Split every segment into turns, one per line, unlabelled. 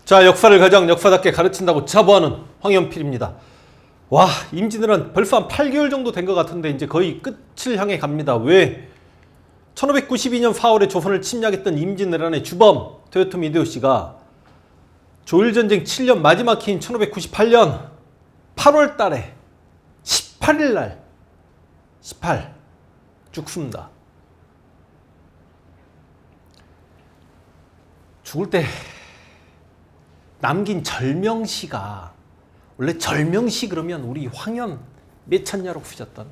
자, 역사를 가장 역사답게 가르친다고 자부하는 황연필입니다. 와, 임진왜란 벌써 한 8개월 정도 된 것 같은데 이제 거의 끝을 향해 갑니다. 왜? 1592년 4월에 조선을 침략했던 임진왜란의 주범 토요토미 히데요시가 조일전쟁 7년 마지막 해인 1598년 8월 달에 18일 날 18 죽습니다. 죽을 때 남긴 절명시가, 원래 절명시 그러면 우리 황현 몇천녀로 후졌던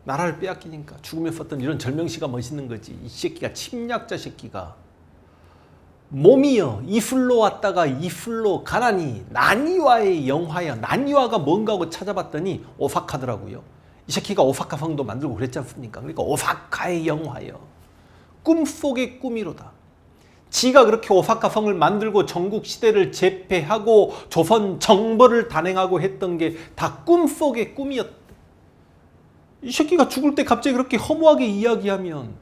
나라를 빼앗기니까 죽으며 썼던 이런 절명시가 멋있는 거지. 이 새끼가, 침략자 새끼가 몸이여 이슬로 왔다가 이슬로 가나니 난이와의 영화야. 난이와가 뭔가 하고 찾아봤더니 오사카더라고요. 이 새끼가 오사카 성도 만들고 그랬지 않습니까? 그러니까 오사카의 영화여, 꿈속의 꿈이로다. 지가 그렇게 오사카 성을 만들고 전국 시대를 제패하고 조선 정벌을 단행하고 했던 게 다 꿈속의 꿈이었다. 이 새끼가 죽을 때 갑자기 그렇게 허무하게 이야기하면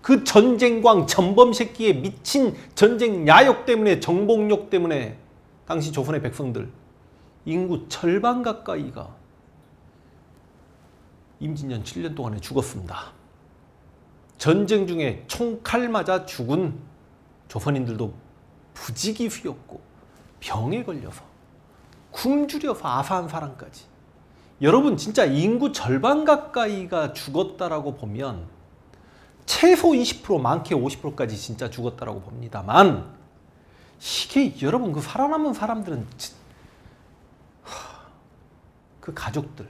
그 전쟁광 전범 새끼의 미친 전쟁 야욕 때문에, 정복욕 때문에 당시 조선의 백성들 인구 절반 가까이가 임진년 7년 동안에 죽었습니다. 전쟁 중에 총칼 맞아 죽은 조선인들도 부지기 휘었고 병에 걸려서 굶주려서 아사한 사람까지. 여러분, 진짜 인구 절반 가까이가 죽었다라고 보면 최소 20%, 많게 50%까지 진짜 죽었다라고 봅니다만, 이게 여러분, 그 살아남은 사람들은 그 가족들,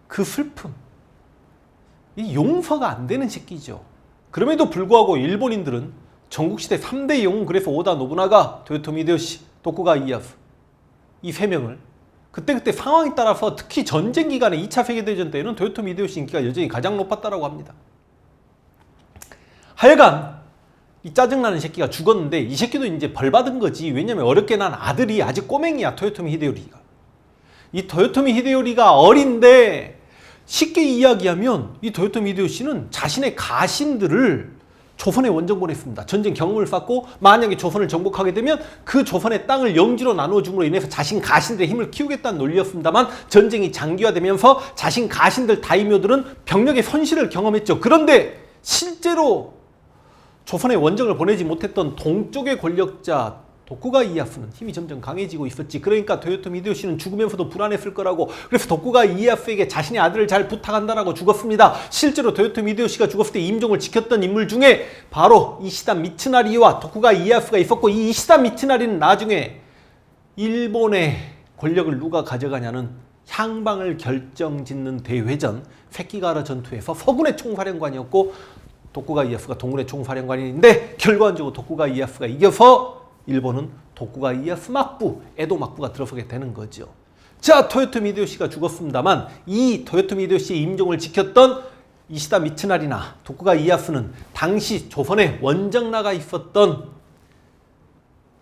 그 슬픔, 이 용서가 안 되는 새끼죠. 그럼에도 불구하고 일본인들은 전국시대 3대 영웅, 그래서 오다 노부나가, 토요토미 히데요시, 도쿠가 이에야수, 이 세 명을 그때 상황에 따라서, 특히 전쟁 기간에 2차 세계대전 때는 토요토미 히데요시 인기가 여전히 가장 높았다고 합니다. 하여간 이 짜증나는 새끼가 죽었는데 이 새끼도 이제 벌 받은 거지. 왜냐면 어렵게 난 아들이 아직 꼬맹이야, 토요토미 히데요리가. 이 토요토미 히데요리가 어린데, 쉽게 이야기하면 이 토요토미 히데요시는 자신의 가신들을 조선에 원정 보냈습니다. 전쟁 경험을 쌓고 만약에 조선을 정복하게 되면 그 조선의 땅을 영지로 나눠줌으로 인해서 자신 가신들의 힘을 키우겠다는 논리였습니다만, 전쟁이 장기화되면서 자신 가신들 다이묘들은 병력의 손실을 경험했죠. 그런데 실제로 조선에 원정을 보내지 못했던 동쪽의 권력자 도쿠가 이에야스는 힘이 점점 강해지고 있었지. 그러니까 토요토미 히데요시는 죽으면서도 불안했을 거라고. 그래서 도쿠가 이에야스에게 자신의 아들을 잘 부탁한다라고 죽었습니다. 실제로 토요토미 히데요시가 죽었을 때 임종을 지켰던 인물 중에 바로 이시다 미츠나리와 도쿠가 이에야스가 있었고, 이 이시다 미츠나리는 나중에 일본의 권력을 누가 가져가냐는 향방을 결정짓는 대회전 새끼가라 전투에서 서군의 총사령관이었고, 도쿠가 이에야스가 동군의 총사령관인데 결과적으로 도쿠가 이에야스가 이겨서 일본은 도쿠가 이에야스 막부, 에도 막부가 들어서게 되는 거죠. 자, 토요토미 히데요시가 죽었습니다만, 이 토요토미 히데요시의 임종을 지켰던 이시다 미츠나리나 도쿠가 이에야스는 당시 조선에 원정 나가 있었던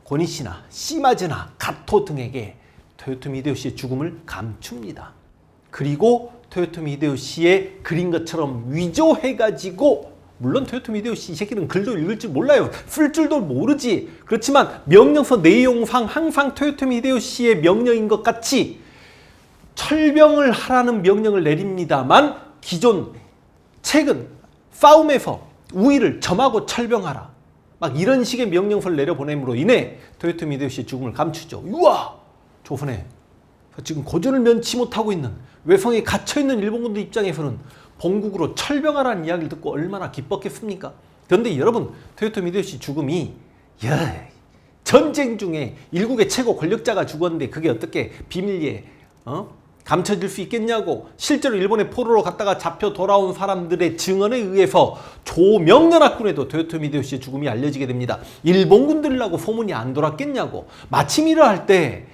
고니시나 시마즈나 가토 등에게 토요토미 히데요시의 죽음을 감춥니다. 그리고 토요토미 히데요시의 그린 것처럼 위조해가지고, 물론 토요토미 히데요시 이 새끼는 글도 읽을 줄 몰라요. 쓸 줄도 모르지. 그렇지만 명령서 내용상 항상 토요토미 히데요시의 명령인 것 같이 철병을 하라는 명령을 내립니다만, 기존 최근 싸움에서 우위를 점하고 철병하라, 막 이런 식의 명령서를 내려보냄으로 인해 토요토미 히데요시의 죽음을 감추죠. 우와! 조선에 지금 고전을 면치 못하고 있는, 외성에 갇혀있는 일본군들 입장에서는 본국으로 철병하라는 이야기를 듣고 얼마나 기뻤겠습니까? 그런데 여러분, 토요토미 히데요시 죽음이, 전쟁 중에 일국의 최고 권력자가 죽었는데 그게 어떻게 비밀리에 감춰질 수 있겠냐고. 실제로 일본의 포로로 갔다가 잡혀 돌아온 사람들의 증언에 의해서 조명연합군에도 토요토미 히데요시의 죽음이 알려지게 됩니다. 일본군들이라고 소문이 안 돌았겠냐고. 마침 이러할 때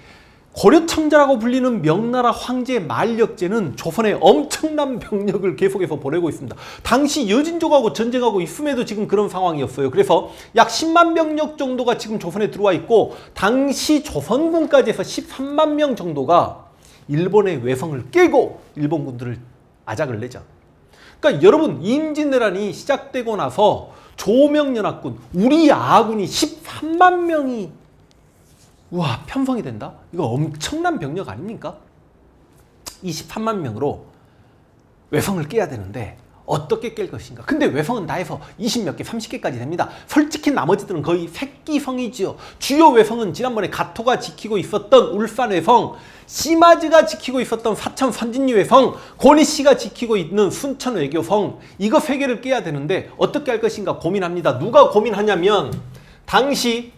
고려청자라고 불리는 명나라 황제 만력제는 조선에 엄청난 병력을 계속해서 보내고 있습니다. 당시 여진족하고 전쟁하고 있음에도 지금 그런 상황이었어요. 그래서 약 10만 병력 정도가 지금 조선에 들어와 있고, 당시 조선군까지 해서 13만 명 정도가 일본의 외성을 깨고 일본군들을 아작을 내자. 그러니까 여러분, 임진왜란이 시작되고 나서 조명연합군, 우리 아군이 13만 명이 우와 편성이 된다? 이거 엄청난 병력 아닙니까? 이 13만 명으로 외성을 깨야 되는데 어떻게 깰 것인가? 근데 외성은 다 해서 20몇 개, 30개까지 됩니다. 솔직히 나머지들은 거의 새끼성이지요. 주요 외성은 지난번에 가토가 지키고 있었던 울산 외성, 시마즈가 지키고 있었던 사천 선진리 외성, 고니씨가 지키고 있는 순천 외교성, 이거 세 개를 깨야 되는데 어떻게 할 것인가 고민합니다. 누가 고민하냐면 당시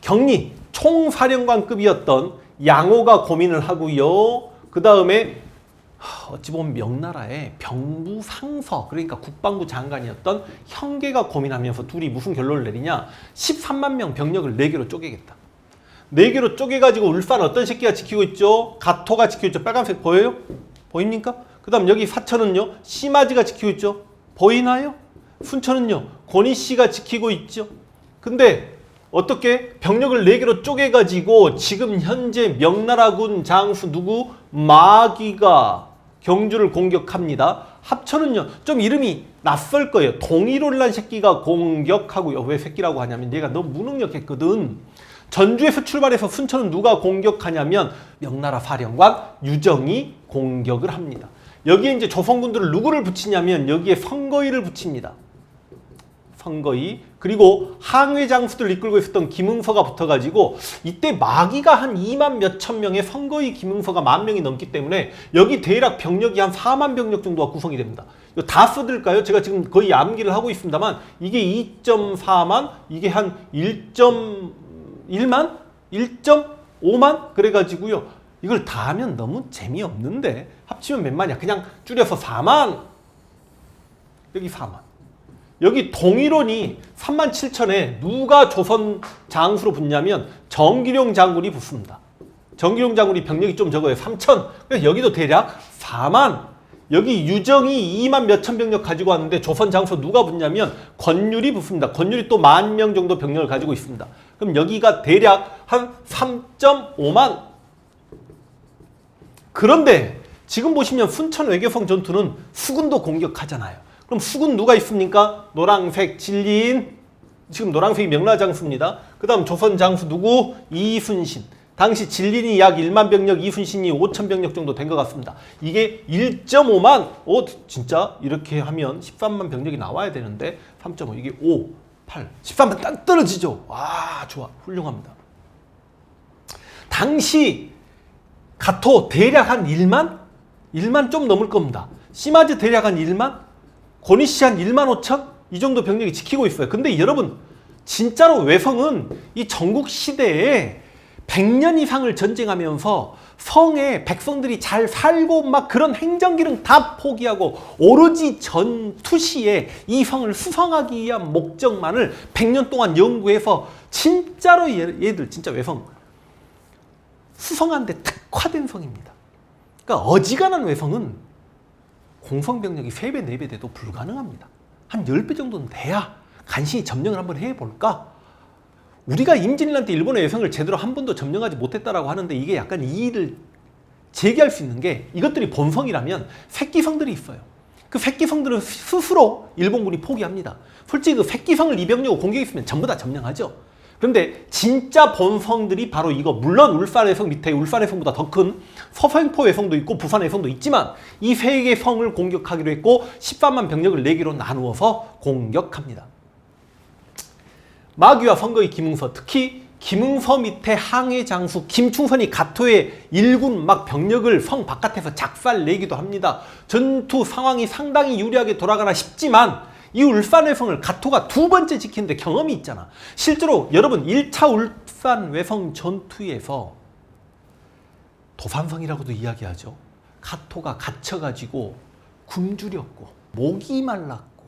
경리 총사령관급이었던 양호가 고민을 하고요. 그 다음에 어찌 보면 명나라의 병부상서, 그러니까 국방부 장관이었던 형계가 고민하면서 둘이 무슨 결론을 내리냐. 13만 명 병력을 4개로 쪼개겠다. 4개로 쪼개가지고 울산 어떤 새끼가 지키고 있죠? 가토가 지키고 있죠. 빨간색 보여요? 보입니까? 그 다음 여기 사천은요, 시마지가 지키고 있죠. 보이나요? 순천은요, 고니씨가 지키고 있죠. 근데 어떻게 병력을 4개로 쪼개가지고 지금 현재 명나라군 장수 누구? 마귀가 경주를 공격합니다. 합천은요, 좀 이름이 낯설 거예요. 동일올란 새끼가 공격하고요. 왜 새끼라고 하냐면 얘가 너무 무능력했거든. 전주에서 출발해서 순천은 누가 공격하냐면 명나라 사령관 유정이 공격을 합니다. 여기에 이제 조선군들을 누구를 붙이냐면 여기에 선거의를 붙입니다. 선거의. 그리고 항해 장수들 이끌고 있었던 김응서가 붙어가지고 이때 마귀가 한 2만 몇천 명의 선거의 김응서가 10,000명이 넘기 때문에 여기 대략 병력이 한 4만 병력 정도가 구성이 됩니다. 이거 다 써드릴까요? 제가 지금 거의 암기를 하고 있습니다만 이게 2.4만, 이게 한 1.1만? 1.5만? 그래가지고요. 이걸 다 하면 너무 재미없는데 합치면 몇 만이야? 그냥 줄여서 4만. 여기 4만. 여기 동일원이 37,000에 누가 조선 장수로 붙냐면 정기룡 장군이 붙습니다. 정기룡 장군이 병력이 좀 적어요. 3,000. 그래서 여기도 대략 4만. 여기 유정이 2만 몇천 병력 가지고 왔는데 조선 장수 누가 붙냐면 권율이 붙습니다. 권율이 또 10,000명 정도 병력을 가지고 있습니다. 그럼 여기가 대략 한 3.5만. 그런데 지금 보시면 순천 외교성 전투는 수군도 공격하잖아요. 그럼 수군 누가 있습니까? 노란색 진리인, 지금 노란색이 명나라 장수입니다. 그 다음 조선 장수 누구? 이순신. 당시 진린이 약 1만 병력, 이순신이 5천 병력 정도 된 것 같습니다. 이게 1.5만, 진짜 이렇게 하면 13만 병력이 나와야 되는데 3.5, 이게 5, 8, 13만 딱 떨어지죠. 와, 좋아, 훌륭합니다. 당시 가토 대략 한 1만? 1만 좀 넘을 겁니다. 시마즈 대략 한 1만? 고니씨 한 1만 5천? 이 정도 병력이 지키고 있어요. 근데 여러분, 진짜로 외성은 이 전국시대에 100년 이상을 전쟁하면서 성에 백성들이 잘 살고 막 그런 행정기능 다 포기하고 오로지 전투시에 이 성을 수성하기 위한 목적만을 100년 동안 연구해서 진짜로 얘들 진짜 외성 수성하는데 특화된 성입니다. 그러니까 어지간한 외성은 공성병력이 3배, 4배 돼도 불가능합니다. 한 10배 정도는 돼야 간신히 점령을 한번 해볼까? 우리가 임진왜란 때 일본의 외성을 제대로 한 번도 점령하지 못했다라고 하는데 이게 약간 이의를 제기할 수 있는 게 이것들이 본성이라면 새끼성들이 있어요. 그 새끼성들은 스스로 일본군이 포기합니다. 솔직히 그 새끼성을 이병력으로 공격했으면 전부 다 점령하죠. 그런데 진짜 본성들이 바로 이거, 물론 울산 외성 밑에 울산 외성보다 더 큰 서생포 외성도 있고 부산 외성도 있지만 이 세 개 성을 공격하기로 했고 13만 병력을 4개로 나누어서 공격합니다. 마귀와 선거의 김응서, 특히 김응서 밑에 항해 장수 김충선이 가토의 일군 막 병력을 성 바깥에서 작살 내기도 합니다. 전투 상황이 상당히 유리하게 돌아가나 싶지만 이 울산 외성을 가토가 2번째 지키는데 경험이 있잖아. 실제로 여러분 1차 울산 외성 전투에서 도산성이라고도 이야기하죠. 가토가 갇혀가지고 굶주렸고 목이 말랐고,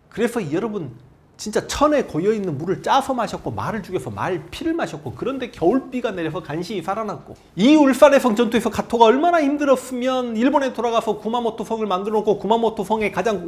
그래서 여러분 진짜 천에 고여있는 물을 짜서 마셨고 말을 죽여서 말 피를 마셨고, 그런데 겨울비가 내려서 간신히 살아났고, 이 울산의 성 전투에서 가토가 얼마나 힘들었으면 일본에 돌아가서 구마모토 성을 만들어 놓고 구마모토 성의 가장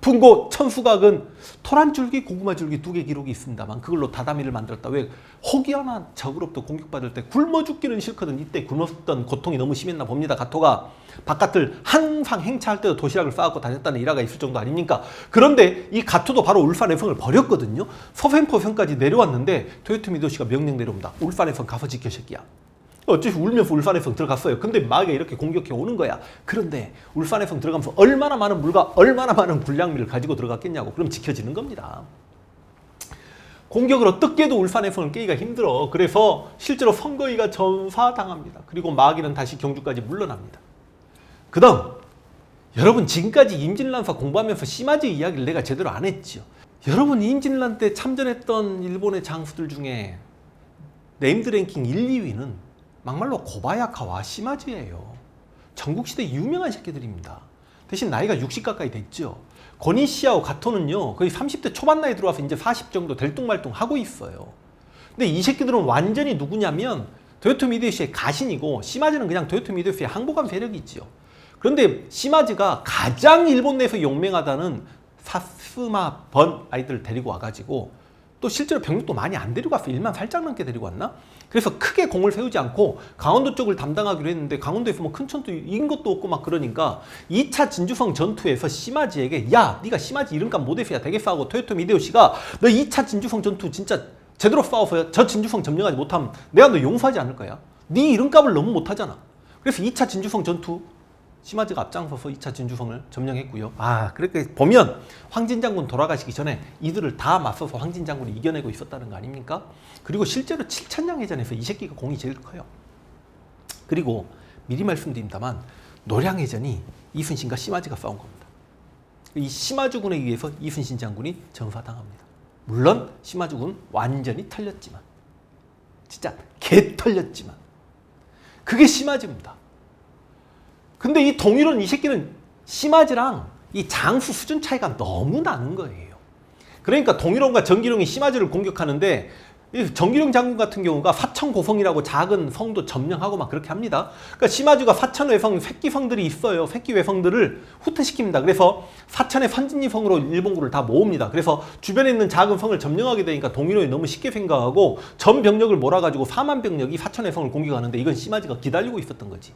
풍고 천수각은 토란줄기, 고구마줄기 2개 기록이 있습니다만 그걸로 다다미를 만들었다. 왜? 혹여나 적으로부터 공격받을 때 굶어 죽기는 싫거든. 이때 굶었던 고통이 너무 심했나 봅니다. 가토가 바깥을 항상 행차할 때도 도시락을 싸갖고 다녔다는 일화가 있을 정도 아닙니까? 그런데 이 가토도 바로 울산의 성을 버렸거든요. 서펜포성까지 내려왔는데 토요토미 히데요시가 명령 내려옵니다. 울산의 성 가서 지켜 새끼야. 어차피 울면서 울산의 성 들어갔어요. 근데 마에가 이렇게 공격해 오는 거야. 그런데 울산의 성 들어가면서 얼마나 많은 물과 얼마나 많은 군량미를 가지고 들어갔겠냐고. 그럼 지켜지는 겁니다. 공격을 어떻게 해도 울산의 성을 깨기가 힘들어. 그래서 실제로 선거위가 전사당합니다. 그리고 마에는 다시 경주까지 물러납니다. 그 다음 여러분 지금까지 임진란사 공부하면서 시마지 이야기를 내가 제대로 안 했죠. 여러분 임진란 때 참전했던 일본의 장수들 중에 네임드 랭킹 1, 2위는 막말로 고바야카와 시마즈예요. 전국시대 유명한 새끼들입니다. 대신 나이가 60 가까이 됐죠. 고니시하고 가토는요 거의 30대 초반 나이 들어와서 이제 40 정도 될뚱말뚱 하고 있어요. 근데 이 새끼들은 완전히 누구냐면 토요토미 히데요시의 가신이고 시마즈는 그냥 토요토미 히데요시의 항복한 세력이지요. 그런데 시마즈가 가장 일본 내에서 용맹하다는 사스마 번 아이들을 데리고 와가지고 또 실제로 병력도 많이 안 데리고 왔어. 1만 살짝 넘게 데리고 왔나? 그래서 크게 공을 세우지 않고 강원도 쪽을 담당하기로 했는데 강원도에서 뭐 큰 전투 이긴 것도 없고 막 그러니까 2차 진주성 전투에서 시마지에게 야 네가 시마지 이름값 못해서야 되겠어 하고 토요토미 히데요시가 너 2차 진주성 전투 진짜 제대로 싸워서 저 진주성 점령하지 못하면 내가 너 용서하지 않을 거야. 네 이름값을 너무 못하잖아. 그래서 2차 진주성 전투 시마즈가 앞장서서 2차 진주성을 점령했고요. 그렇게 보면 황진 장군 돌아가시기 전에 이들을 다 맞서서 황진 장군이 이겨내고 있었다는 거 아닙니까? 그리고 실제로 칠천량 해전에서 이 새끼가 공이 제일 커요. 그리고 미리 말씀드립니다만 노량해전이 이순신과 시마즈가 싸운 겁니다. 이 시마즈군에 의해서 이순신 장군이 전사당합니다. 물론 시마즈군 완전히 털렸지만 진짜 개 털렸지만 그게 시마즈입니다. 근데 이 동일원 이 새끼는 시마즈랑 이 장수 수준 차이가 너무 나는 거예요. 그러니까 동일원과 정기룡이 시마즈를 공격하는데 정기룡 장군 같은 경우가 사천고성이라고 작은 성도 점령하고 막 그렇게 합니다. 그러니까 시마즈가 사천외성 새끼성들이 있어요. 새끼 외성들을 후퇴시킵니다. 그래서 사천의 선진이성으로 일본군을 다 모읍니다. 그래서 주변에 있는 작은 성을 점령하게 되니까 동일원이 너무 쉽게 생각하고 전 병력을 몰아가지고 4만 병력이 사천외성을 공격하는데 이건 시마즈가 기다리고 있었던 거지.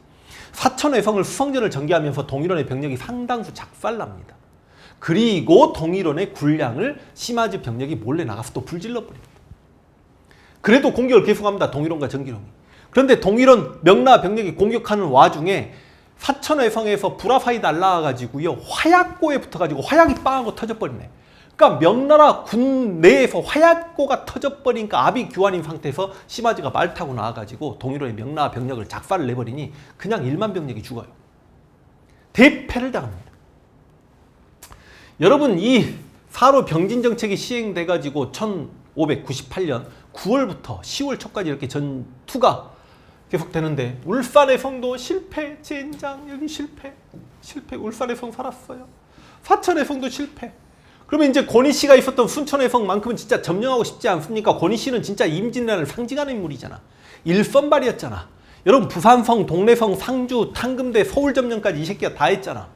사천외성을 수성전을 전개하면서 동일원의 병력이 상당수 작살납니다. 그리고 동일원의 군량을 시마즈 병력이 몰래 나가서 또 불질러버립니다. 그래도 공격을 계속합니다. 동일원과 정기룡이. 그런데 동일원 명나 병력이 공격하는 와중에 사천외성에서 불화사이 날라와가지고요 화약고에 붙어가지고 화약이 빵하고 터져버리네. 그러니까 명나라 군 내에서 화약고가 터져버리니까 아비규환인 상태에서 시마즈가 말 타고 나와가지고 동일원의 명나 병력을 작살을 내버리니 그냥 1만 병력이 죽어요. 대패를 당합니다. 여러분 이 사로 병진 정책이 시행돼가지고 1598년 9월부터 10월 초까지 이렇게 전투가 계속되는데 울산의 성도 실패, 젠장 여기 실패, 울산의 성 살았어요. 사천의 성도 실패. 그러면 이제 권희씨가 있었던 순천의 성만큼은 진짜 점령하고 싶지 않습니까? 권희씨는 진짜 임진왜란을 상징하는 인물이잖아. 일선발이었잖아. 여러분 부산성, 동래성, 상주, 탕금대, 서울 점령까지 이 새끼가 다 했잖아.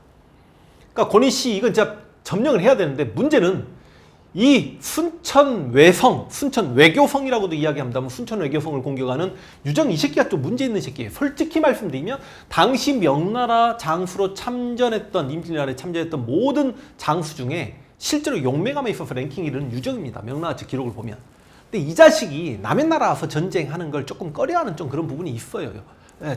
그러니까 권희씨 이건 진짜 점령을 해야 되는데 문제는 이 순천 외성, 순천 외교성이라고도 이야기합니다만 순천 외교성을 공격하는 유정 이 새끼가 좀 문제 있는 새끼예요. 솔직히 말씀드리면 당시 명나라 장수로 참전했던 임진왜란에 참전했던 모든 장수 중에 실제로 용맹함에 있어서 랭킹 1위는 유정입니다. 명나라 측 기록을 보면. 근데 이 자식이 남의 나라 와서 전쟁하는 걸 조금 꺼려하는 좀 그런 부분이 있어요.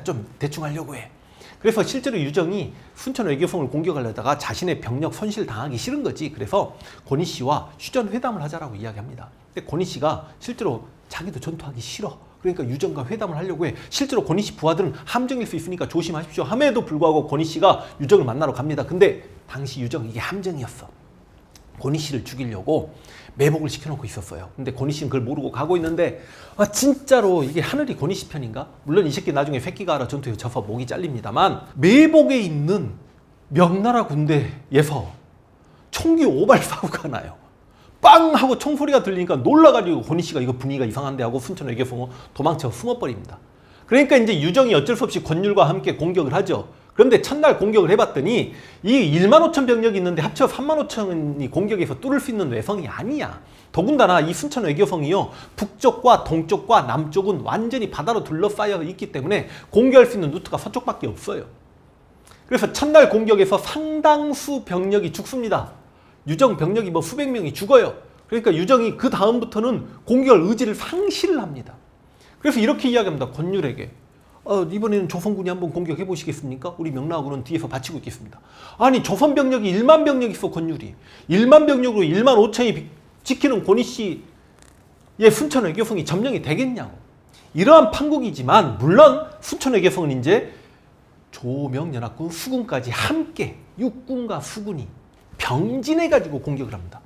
좀 대충 하려고 해. 그래서 실제로 유정이 순천 외교성을 공격하려다가 자신의 병력 손실 당하기 싫은 거지. 그래서 권희씨와 휴전 회담을 하자라고 이야기합니다. 근데 권희씨가 실제로 자기도 전투하기 싫어. 그러니까 유정과 회담을 하려고 해. 실제로 권희씨 부하들은 함정일 수 있으니까 조심하십시오. 함에도 불구하고 권희씨가 유정을 만나러 갑니다. 근데 당시 유정 이게 함정이었어. 권희씨를 죽이려고 매복을 시켜놓고 있었어요. 근데 권희씨는 그걸 모르고 가고 있는데 진짜로 이게 하늘이 권희씨 편인가? 물론 이 새끼 나중에 새끼가 알아 전투에 져서 목이 잘립니다만 매복에 있는 명나라 군대에서 총기 오발사고가 나요. 빵 하고 총소리가 들리니까 놀라가지고 권희씨가 이거 분위기가 이상한데 하고 순천 외교성으로 도망쳐 숨어버립니다. 그러니까 이제 유정이 어쩔 수 없이 권율과 함께 공격을 하죠. 그런데 첫날 공격을 해봤더니 이 1만 5천 병력이 있는데 합쳐 3만 5천이 공격해서 뚫을 수 있는 외성이 아니야. 더군다나 이 순천 외교성이요, 북쪽과 동쪽과 남쪽은 완전히 바다로 둘러싸여 있기 때문에 공격할 수 있는 루트가 서쪽밖에 없어요. 그래서 첫날 공격에서 상당수 병력이 죽습니다. 유정 병력이 뭐 수백 명이 죽어요. 그러니까 유정이 그 다음부터는 공격할 의지를 상실을 합니다. 그래서 이렇게 이야기합니다. 권율에게. 이번에는 조선군이 한번 공격해 보시겠습니까? 우리 명나라군은 뒤에서 받치고 있겠습니다. 아니, 조선 병력이 1만 병력 있어, 권율이. 1만 병력으로 1만 5천이 지키는 권희씨의 순천 외교성이 점령이 되겠냐고. 이러한 판국이지만 물론 순천 외교성은 이제 조명연합군 수군까지 함께 육군과 수군이 병진해가지고 공격을 합니다.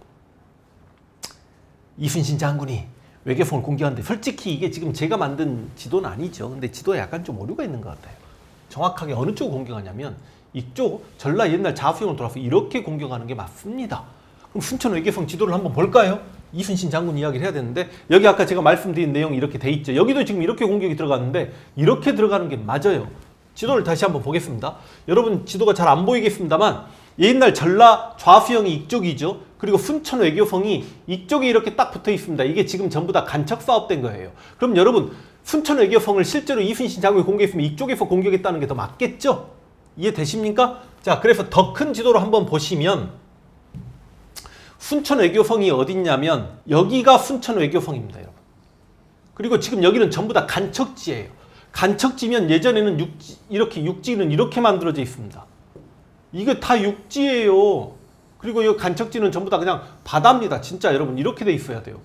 이순신 장군이 외교성을 공격하는데 솔직히 이게 지금 제가 만든 지도는 아니죠. 근데 지도에 약간 좀 오류가 있는 것 같아요. 정확하게 어느 쪽을 공격하냐면 이쪽 전라 옛날 자수형을 돌아서 이렇게 공격하는 게 맞습니다. 그럼 순천 외교성 지도를 한번 볼까요? 이순신 장군 이야기를 해야 되는데 여기 아까 제가 말씀드린 내용이 이렇게 돼 있죠. 여기도 지금 이렇게 공격이 들어갔는데 이렇게 들어가는 게 맞아요. 지도를 다시 한번 보겠습니다. 여러분 지도가 잘 안 보이겠습니다만 옛날 전라 좌수형이 이쪽이죠. 그리고 순천 외교성이 이쪽에 이렇게 딱 붙어 있습니다. 이게 지금 전부 다 간척 사업된 거예요. 그럼 여러분 순천 외교성을 실제로 이순신 장군이 공격했으면 이쪽에서 공격했다는 게 더 맞겠죠? 이해되십니까? 자, 그래서 더 큰 지도로 한번 보시면 순천 외교성이 어딨냐면 여기가 순천 외교성입니다, 여러분. 그리고 지금 여기는 전부 다 간척지예요. 간척지면 예전에는 이렇게 육지는 이렇게 만들어져 있습니다. 이게 다 육지예요. 그리고 이 간척지는 전부 다 그냥 바다입니다. 진짜 여러분 이렇게 돼 있어야 돼요.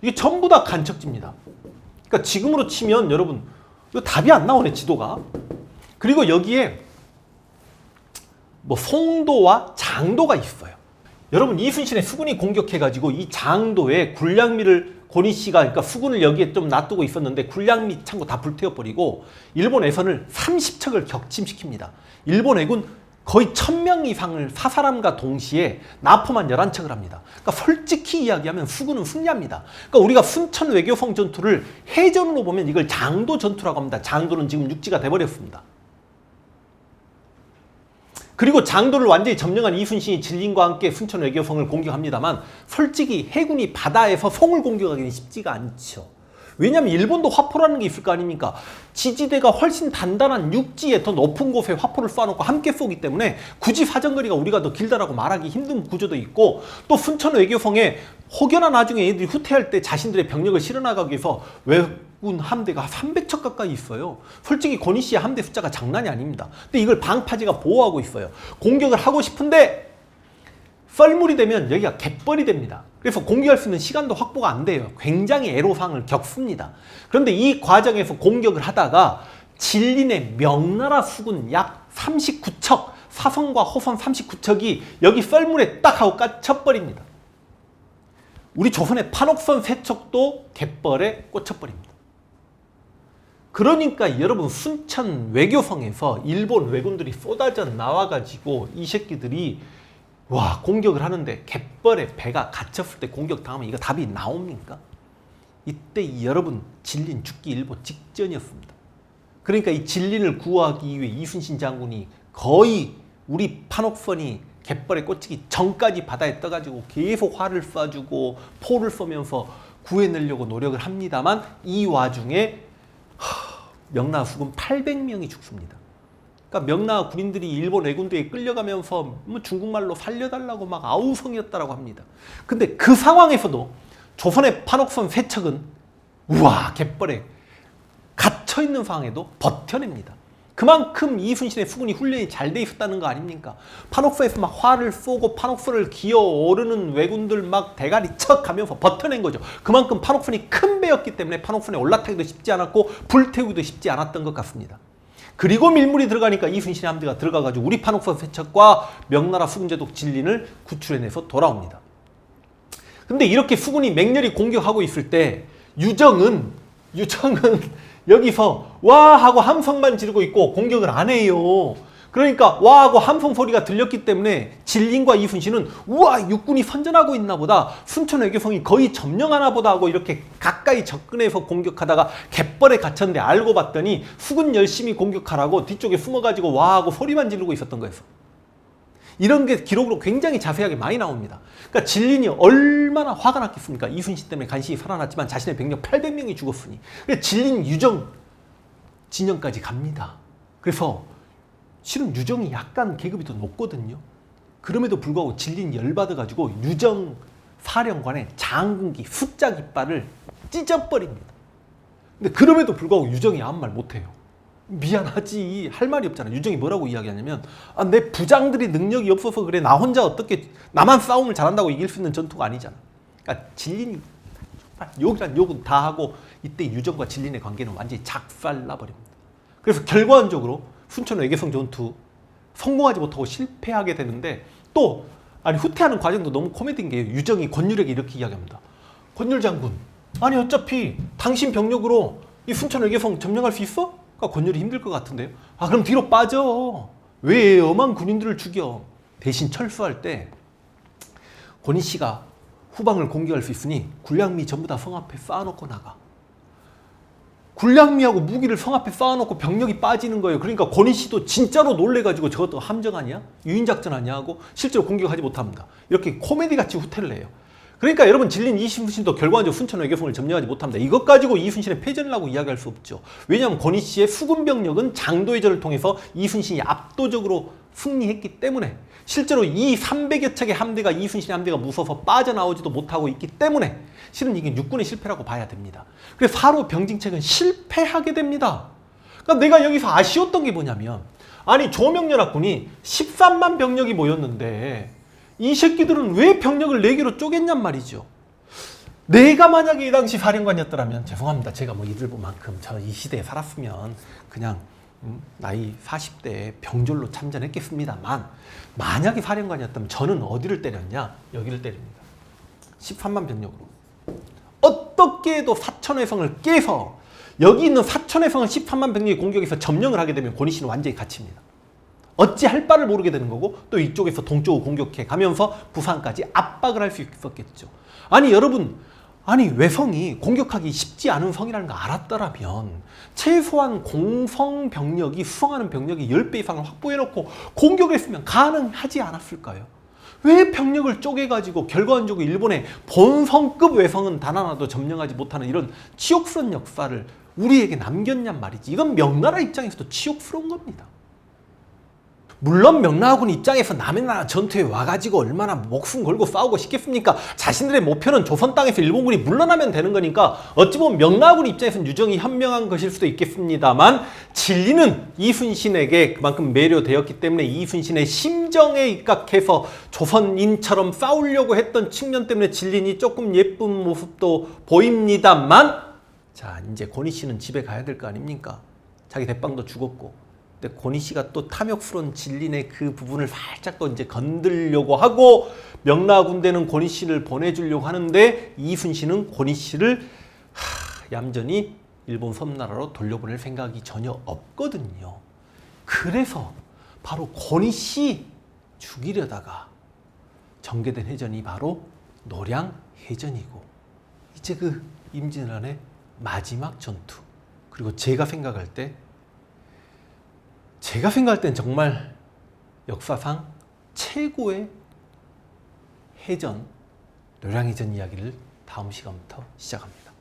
이게 전부 다 간척지입니다. 그러니까 지금으로 치면 여러분 이거 답이 안 나오네, 지도가. 그리고 여기에 뭐 송도와 장도가 있어요. 여러분 이순신의 수군이 공격해가지고 이 장도에 굴량미를 권희씨가 그러니까 수군을 여기에 좀 놔두고 있었는데 굴량미 창고 다 불태워버리고 일본 해선을 30척을 격침시킵니다. 일본 해군 거의 1000명 이상을 사살함과 동시에 납포만 11척을 합니다. 그러니까 솔직히 이야기하면 수군은 승리합니다. 그러니까 우리가 순천 외교성 전투를 해전으로 보면 이걸 장도 전투라고 합니다. 장도는 지금 육지가 돼버렸습니다. 그리고 장도를 완전히 점령한 이순신이 진린과 함께 순천 외교성을 공격합니다만 솔직히 해군이 바다에서 성을 공격하기는 쉽지가 않죠. 왜냐하면 일본도 화포라는 게 있을 거 아닙니까? 지지대가 훨씬 단단한 육지에 더 높은 곳에 화포를 쏴놓고 함께 쏘기 때문에 굳이 사정거리가 우리가 더 길다라고 말하기 힘든 구조도 있고, 또 순천 외교성에 혹여나 나중에 애들이 후퇴할 때 자신들의 병력을 실어나가기 위해서 외군 함대가 300척 가까이 있어요. 솔직히 권희씨의 함대 숫자가 장난이 아닙니다. 근데 이걸 방파제가 보호하고 있어요. 공격을 하고 싶은데 썰물이 되면 여기가 갯벌이 됩니다. 그래서 공격할 수 있는 시간도 확보가 안 돼요. 굉장히 애로사항을 겪습니다. 그런데 이 과정에서 공격을 하다가 진린의 명나라 수군 약 39척, 사선과 호선 39척이 여기 썰물에 딱 하고 꽂혀버립니다. 우리 조선의 판옥선 3척도 갯벌에 꽂혀버립니다. 그러니까 여러분 순천 외교성에서 일본 왜군들이 쏟아져 나와가지고 이 새끼들이 공격을 하는데 갯벌에 배가 갇혔을 때 공격당하면 이거 답이 나옵니까? 이때 여러분 진린 죽기 일보 직전이었습니다. 그러니까 이 진린을 구하기 위해 이순신 장군이 거의 우리 판옥선이 갯벌에 꽂히기 전까지 바다에 떠가지고 계속 활을 쏴주고 포를 쏘면서 구해내려고 노력을 합니다만 이 와중에 명나라 수군 800명이 죽습니다. 그러니까 명나라 군인들이 일본 왜군대에 끌려가면서 뭐 중국말로 살려달라고 막 아우성이었다라고 합니다. 근데 그 상황에서도 조선의 판옥선 3척은 갯벌에 갇혀있는 상황에도 버텨냅니다. 그만큼 이순신의 수군이 훈련이 잘 돼 있었다는 거 아닙니까? 판옥선에서 막 활을 쏘고 판옥선을 기어오르는 왜군들 막 대가리 척 가면서 버텨낸 거죠. 그만큼 판옥선이 큰 배였기 때문에 판옥선에 올라타기도 쉽지 않았고 불태우기도 쉽지 않았던 것 같습니다. 그리고 밀물이 들어가니까 이순신의 함대가 들어가가지고 우리 판옥선 3척과 명나라 수군제독 진린을 구출해내서 돌아옵니다. 근데 이렇게 수군이 맹렬히 공격하고 있을 때 유정은 여기서 와 하고 함성만 지르고 있고 공격을 안 해요. 그러니까 와 하고 함성 소리가 들렸기 때문에 진린과 이순신은 우와 육군이 선전하고 있나 보다, 순천 외교성이 거의 점령하나 보다 하고 이렇게 가까이 접근해서 공격하다가 갯벌에 갇혔는데 알고 봤더니 수군 열심히 공격하라고 뒤쪽에 숨어가지고 와 하고 소리만 지르고 있었던 거였어. 이런 게 기록으로 굉장히 자세하게 많이 나옵니다. 그러니까 진린이 얼마나 화가 났겠습니까? 이순신 때문에 간신히 살아났지만 자신의 병력 800명이 죽었으니. 그래서 진린 유정 진영까지 갑니다. 그래서 실은 유정이 약간 계급이 더 높거든요. 그럼에도 불구하고 진린 열받아가지고 유정 사령관의 장군기 숫자 깃발을 찢어버립니다. 근데 그럼에도 불구하고 유정이 아무 말 못해요. 미안하지, 할 말이 없잖아. 유정이 뭐라고 이야기하냐면 내 부장들이 능력이 없어서 그래, 나 혼자 어떻게, 나만 싸움을 잘한다고 이길 수 있는 전투가 아니잖아. 그러니까 진린이 욕이란 욕은 다 하고 이때 유정과 진린의 관계는 완전히 작살나버립니다. 그래서 결과적으로 순천 외교성 전투 성공하지 못하고 실패하게 되는데, 또 아니 후퇴하는 과정도 너무 코미디인 게 유정이 권율에게 이렇게 이야기합니다. 권율 장군, 아니 어차피 당신 병력으로 이 순천 외교성 점령할 수 있어? 그러니까 권율이 힘들 것 같은데요. 아 그럼 뒤로 빠져. 왜 엄한 군인들을 죽여? 대신 철수할 때 권희 씨가 후방을 공격할 수 있으니 군량미 전부 다 성 앞에 쌓아놓고 나가. 군량미하고 무기를 성 앞에 쌓아놓고 병력이 빠지는 거예요. 그러니까 권희 씨도 진짜로 놀래가지고 저것도 함정 아니야? 유인작전 아니야? 하고 실제로 공격하지 못합니다. 이렇게 코미디같이 후퇴를 해요. 그러니까 여러분 진린 이순신도 결과적으로 순천 외교성을 점령하지 못합니다. 이것 가지고 이순신의 패전이라고 이야기할 수 없죠. 왜냐하면 권희 씨의 수군 병력은 장도해전을 통해서 이순신이 압도적으로 승리했기 때문에, 실제로 이 300여 척의 함대가 이순신의 함대가 무서워서 빠져나오지도 못하고 있기 때문에 실은 이게 육군의 실패라고 봐야 됩니다. 그래서 사로 병진책은 실패하게 됩니다. 그러니까 내가 여기서 아쉬웠던 게 뭐냐면, 아니 조명연합군이 13만 병력이 모였는데 이 새끼들은 왜 병력을 4개로 쪼갰냔 말이죠. 내가 만약에 이 당시 사령관이었더라면, 죄송합니다, 제가 뭐 이들만큼 저 이 시대에 살았으면 그냥 나이 40대에 병졸로 참전했겠습니다만, 만약에 사령관이었다면 저는 어디를 때렸냐? 여기를 때립니다. 13만 병력으로 어떻게 해도 사천회성을 깨서 여기 있는 사천회성을 13만 병력이 공격해서 점령을 하게 되면 권희 씨는 완전히 갇힙니다. 어찌 할 바를 모르게 되는 거고, 또 이쪽에서 동쪽으로 공격해 가면서 부산까지 압박을 할 수 있었겠죠. 아니 여러분, 아니 외성이 공격하기 쉽지 않은 성이라는 거 알았더라면 최소한 공성 병력이 수성하는 병력이 10배 이상을 확보해놓고 공격을 했으면 가능하지 않았을까요? 왜 병력을 쪼개가지고 결과적으로 일본의 본성급 외성은 단 하나도 점령하지 못하는 이런 치욕스러운 역사를 우리에게 남겼냔 말이지. 이건 명나라 입장에서도 치욕스러운 겁니다. 물론 명나라군 입장에서 남의 나라 전투에 와가지고 얼마나 목숨 걸고 싸우고 싶겠습니까? 자신들의 목표는 조선 땅에서 일본군이 물러나면 되는 거니까 어찌 보면 명나라군 입장에서는 유정이 현명한 것일 수도 있겠습니다만, 진리는 이순신에게 그만큼 매료되었기 때문에 이순신의 심정에 입각해서 조선인처럼 싸우려고 했던 측면 때문에 진린이 조금 예쁜 모습도 보입니다만, 자 이제 권희 씨는 집에 가야 될 거 아닙니까? 자기 대빵도 죽었고. 근데 권희 씨가 또 탐욕스러운 진린의 그 부분을 살짝 더 이제 건들려고 하고, 명나라 군대는 권희 씨를 보내주려고 하는데 이순신은 권희 씨를 얌전히 일본 섬나라로 돌려보낼 생각이 전혀 없거든요. 그래서 바로 권희 씨 죽이려다가 전개된 해전이 바로 노량해전이고, 이제 그 임진왜란의 마지막 전투, 그리고 제가 생각할 땐 정말 역사상 최고의 해전, 노량해전 이야기를 다음 시간부터 시작합니다.